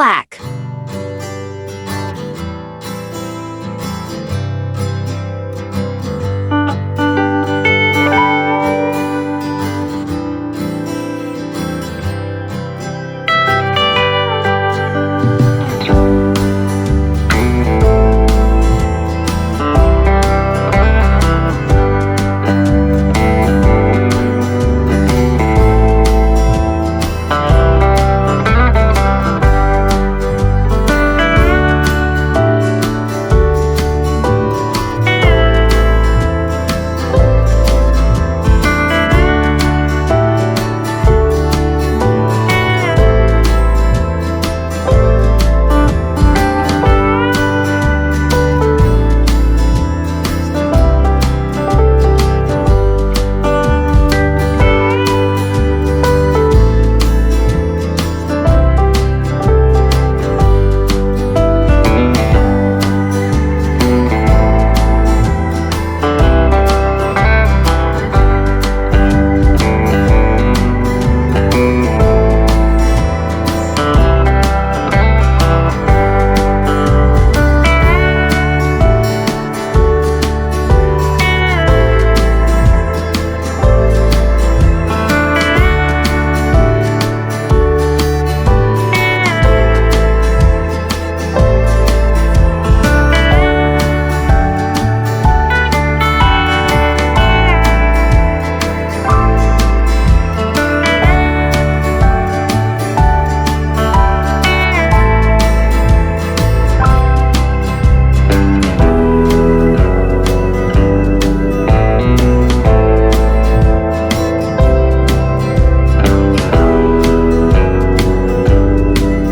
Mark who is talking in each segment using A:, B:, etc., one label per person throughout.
A: black.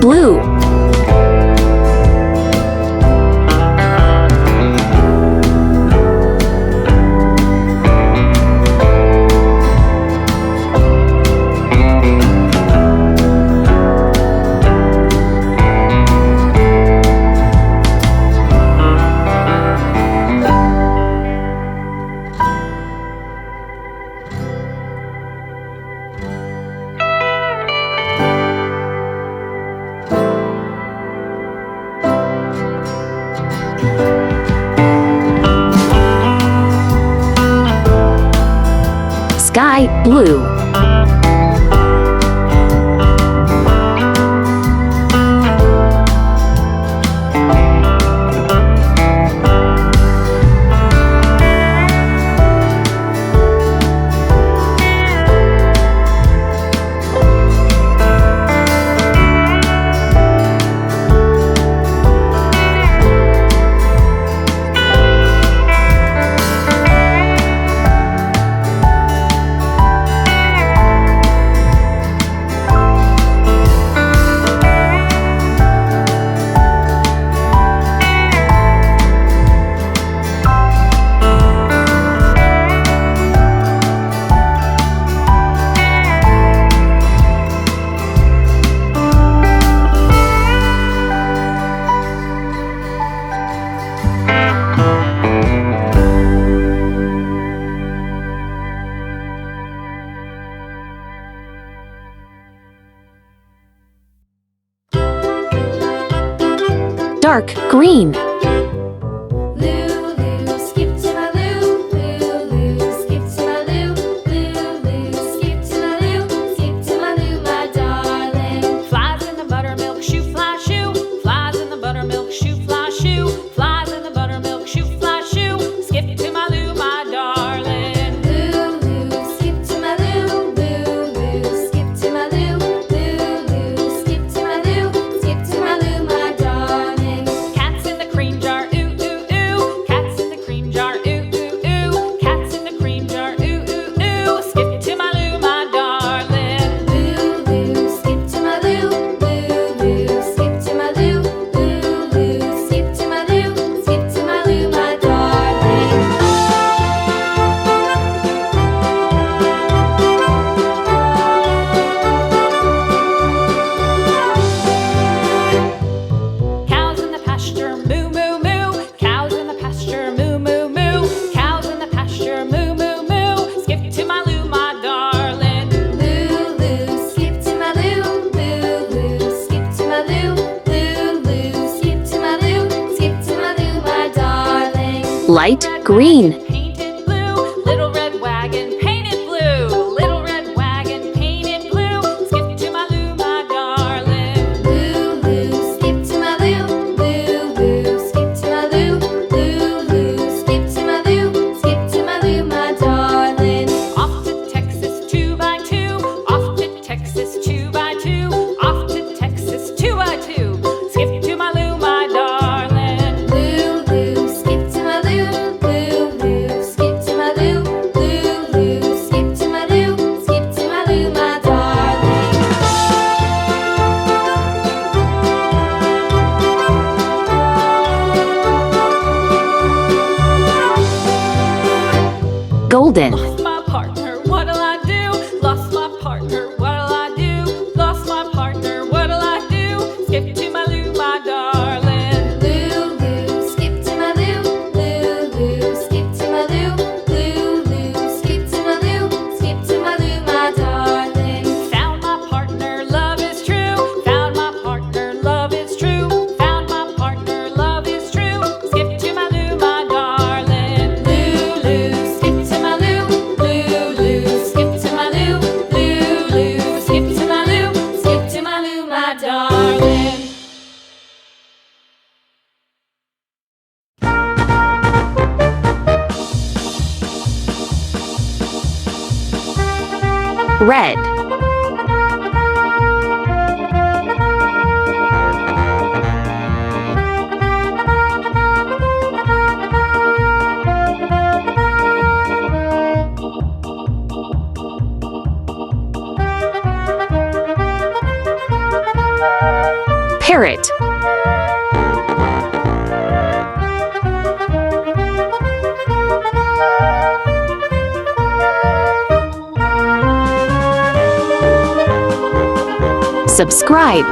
A: Blue. Sky blue. Dark green.
B: Cats in the cream
A: Light green.
B: Painted blue. Little red wagon painted blue. Little red wagon painted blue. Skip to my Lou, my darling.
C: Lou, Lou, skip to my Lou. Lou, Lou, skip to my Lou. Lou, Lou, skip to my Lou. Skip to my Lou, my darling.
B: Off to Texas 2x2. Off to Texas 2x2. Off to Texas 2x2. Skip to my Lou, my darling.
C: Lou, Lou, skip to my Lou. Lou, Lou, skip to my Lou. Lou, Lou, skip to my Lou. Skip to my Lou, my darling.
A: Golden.
B: Lost my partner, what'll I do? Lost my partner, what'll I do? Lost my partner, what'll I do? Skip to my Lou, my darling.
C: Lou, Lou, skip to my Lou. Lou, Lou, skip to my Lou. Lou, Lou, skip to my Lou. Skip to my Lou, my darling.
B: Found my partner, love is true. Found my partner, love is true. Found my partner, love is true. Skip to my Lou, my darling.
C: Lou, Lou, skip to my Lou. Lou, Lou, skip to my Lou. Lou, Lou, skip to my Lou. Skip to my Lou, my darling.
A: Red. Parrot. Subscribe.